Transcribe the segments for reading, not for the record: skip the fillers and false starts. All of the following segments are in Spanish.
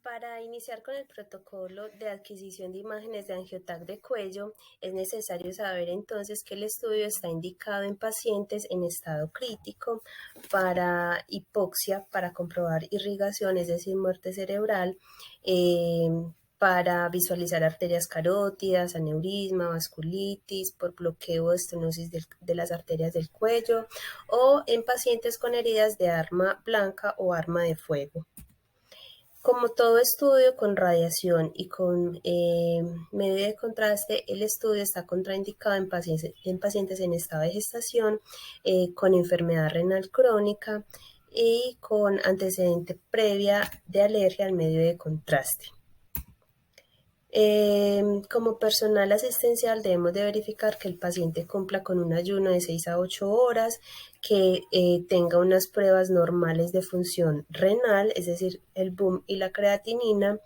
Para iniciar con el protocolo de adquisición de imágenes de angioTAC de cuello, es necesario saber entonces que el estudio está indicado en pacientes en estado crítico para hipoxia, para comprobar irrigación, es decir, muerte cerebral, para visualizar arterias carótidas, aneurisma, vasculitis, por bloqueo o estenosis de las arterias del cuello, o en pacientes con heridas de arma blanca o arma de fuego. Como todo estudio con radiación y con medio de contraste, el estudio está contraindicado en pacientes en estado de gestación, con enfermedad renal crónica y con antecedente previa de alergia al medio de contraste. Como personal asistencial debemos de verificar que el paciente cumpla con un ayuno de 6 a 8 horas, que tenga unas pruebas normales de función renal, es decir, el BUM y la creatinina.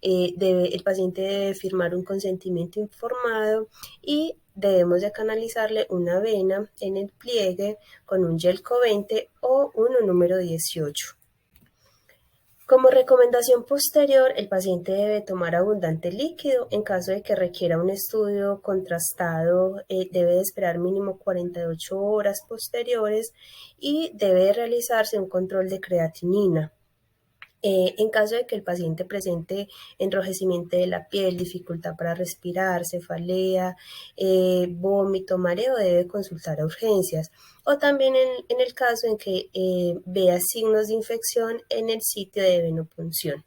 El paciente debe firmar un consentimiento informado y debemos de canalizarle una vena en el pliegue con un Gelco 20 o uno número 18. Como recomendación posterior, el paciente debe tomar abundante líquido. En caso de que requiera un estudio contrastado, debe de esperar mínimo 48 horas posteriores y debe realizarse un control de creatinina. En caso de que el paciente presente enrojecimiento de la piel, dificultad para respirar, cefalea, vómito, mareo, debe consultar a urgencias. O también en el caso en que vea signos de infección en el sitio de venopunción.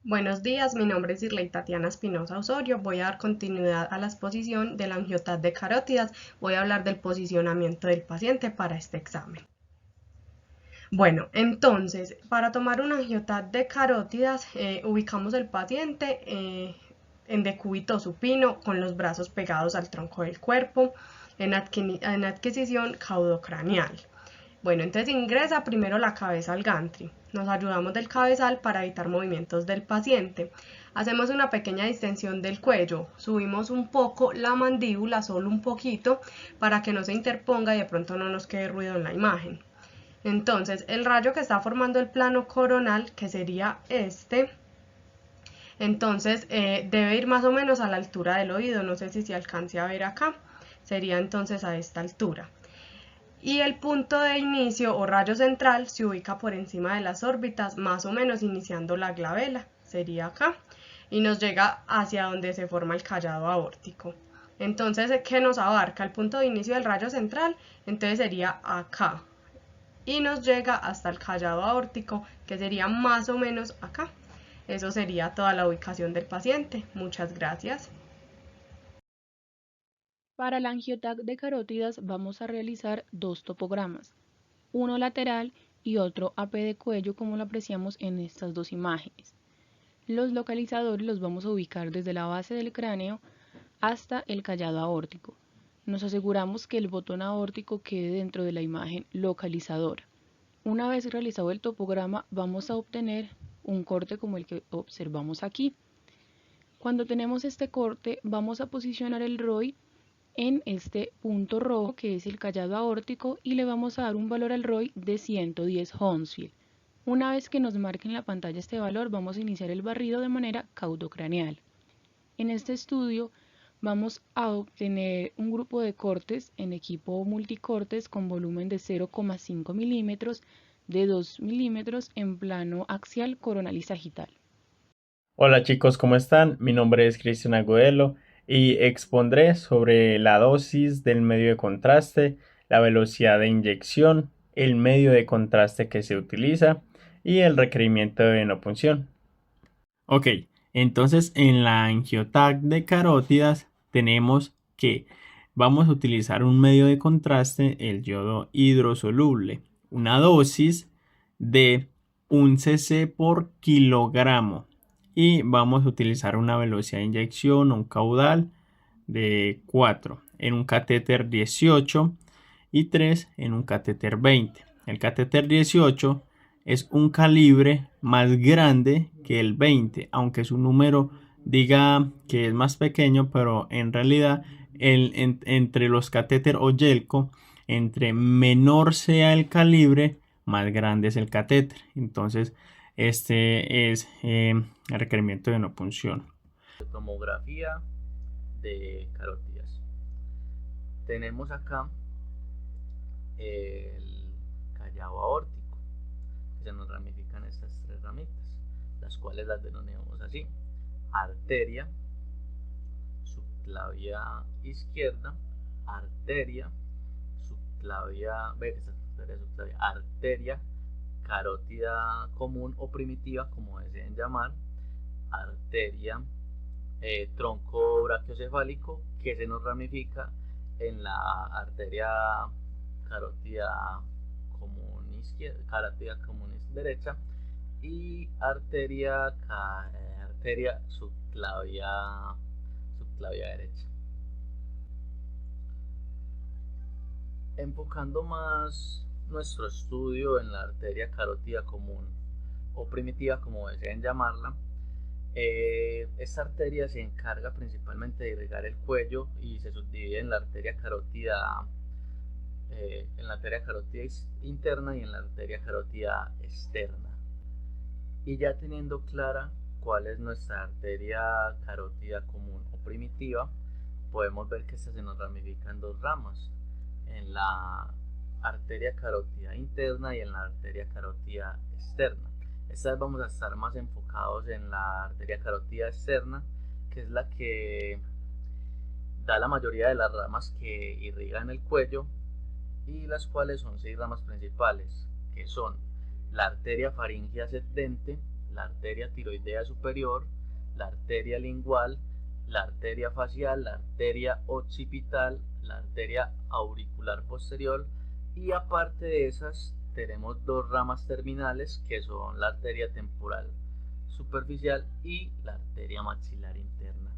Buenos días, mi nombre es Irley Tatiana Espinosa Osorio. Voy a dar continuidad a la exposición de la angioTAC de carótidas. Voy a hablar del posicionamiento del paciente para este examen. Bueno, entonces, para tomar una angioTAC de carótidas, ubicamos el paciente en decúbito supino con los brazos pegados al tronco del cuerpo, en adquisición caudocraneal. Bueno, entonces ingresa primero la cabeza al gantry. Nos ayudamos del cabezal para evitar movimientos del paciente. Hacemos una pequeña distensión del cuello. Subimos un poco la mandíbula, solo un poquito, para que no se interponga y de pronto no nos quede ruido en la imagen. Entonces, el rayo que está formando el plano coronal, que sería este, entonces debe ir más o menos a la altura del oído. No sé si se alcance a ver acá. Sería entonces a esta altura. Y el punto de inicio o rayo central se ubica por encima de las órbitas, más o menos iniciando la glabela, sería acá, y nos llega hacia donde se forma el callado aórtico. Entonces, ¿qué nos abarca? El punto de inicio del rayo central, entonces sería acá, y nos llega hasta el callado aórtico, que sería más o menos acá. Eso sería toda la ubicación del paciente. Muchas gracias. Para la angioTAC de carótidas vamos a realizar dos topogramas, uno lateral y otro AP de cuello, como lo apreciamos en estas dos imágenes. Los localizadores los vamos a ubicar desde la base del cráneo hasta el callado aórtico. Nos aseguramos que el botón aórtico quede dentro de la imagen localizadora. Una vez realizado el topograma, vamos a obtener un corte como el que observamos aquí. Cuando tenemos este corte, vamos a posicionar el ROI en este punto rojo, que es el callado aórtico, y le vamos a dar un valor al ROI de 110 Hounsfield. Una vez que nos marque en la pantalla este valor, vamos a iniciar el barrido de manera caudocraneal. En este estudio vamos a obtener un grupo de cortes en equipo multicortes con volumen de 0,5 milímetros, de 2 milímetros en plano axial, coronal y sagital. Hola chicos, ¿cómo están? Mi nombre es Cristian Agudelo y expondré sobre la dosis del medio de contraste, la velocidad de inyección, el medio de contraste que se utiliza y el requerimiento de venopunción. Ok, entonces en la angioTAC de carótidas tenemos que vamos a utilizar un medio de contraste, el yodo hidrosoluble, una dosis de 1 cc por kilogramo, y vamos a utilizar una velocidad de inyección, un caudal de 4 en un catéter 18 y 3 en un catéter 20. El catéter 18 es un calibre más grande que el 20, aunque su número diga que es más pequeño, pero en realidad entre los catéter o Gelco, entre menor sea el calibre, más grande es el catéter. Entonces Este es el requerimiento de no punción. Tomografía de carótidas. Tenemos acá el callado aórtico, que se nos ramifican estas tres ramitas, las cuales las denominamos así: arteria subclavia izquierda, arteria subclavia, arteria carótida común o primitiva, como deseen llamar, arteria tronco brachiocefálico, que se nos ramifica en la arteria carótida común izquierda, carótida común derecha, y arteria subclavia derecha. Enfocando más nuestro estudio en la arteria carótida común o primitiva, como deseen llamarla, esta arteria se encarga principalmente de irrigar el cuello y se subdivide en la arteria carótida interna y en la arteria carótida externa. Y ya teniendo clara cuál es nuestra arteria carótida común o primitiva, podemos ver que esta se nos ramifica en dos ramas: en la arteria carótida interna y en la arteria carótida externa. Estas vamos a estar más enfocados en la arteria carótida externa, que es la que da la mayoría de las ramas que irrigan el cuello, y las cuales son 6 ramas principales, que son la arteria faríngea ascendente, la arteria tiroidea superior, la arteria lingual, la arteria facial, la arteria occipital, la arteria auricular posterior, y aparte de esas tenemos 2 ramas terminales, que son la arteria temporal superficial y la arteria maxilar interna.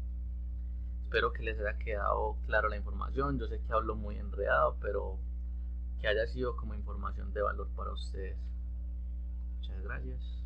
Espero que les haya quedado claro la información. Yo sé que hablo muy enredado, pero que haya sido como información de valor para ustedes. Muchas gracias.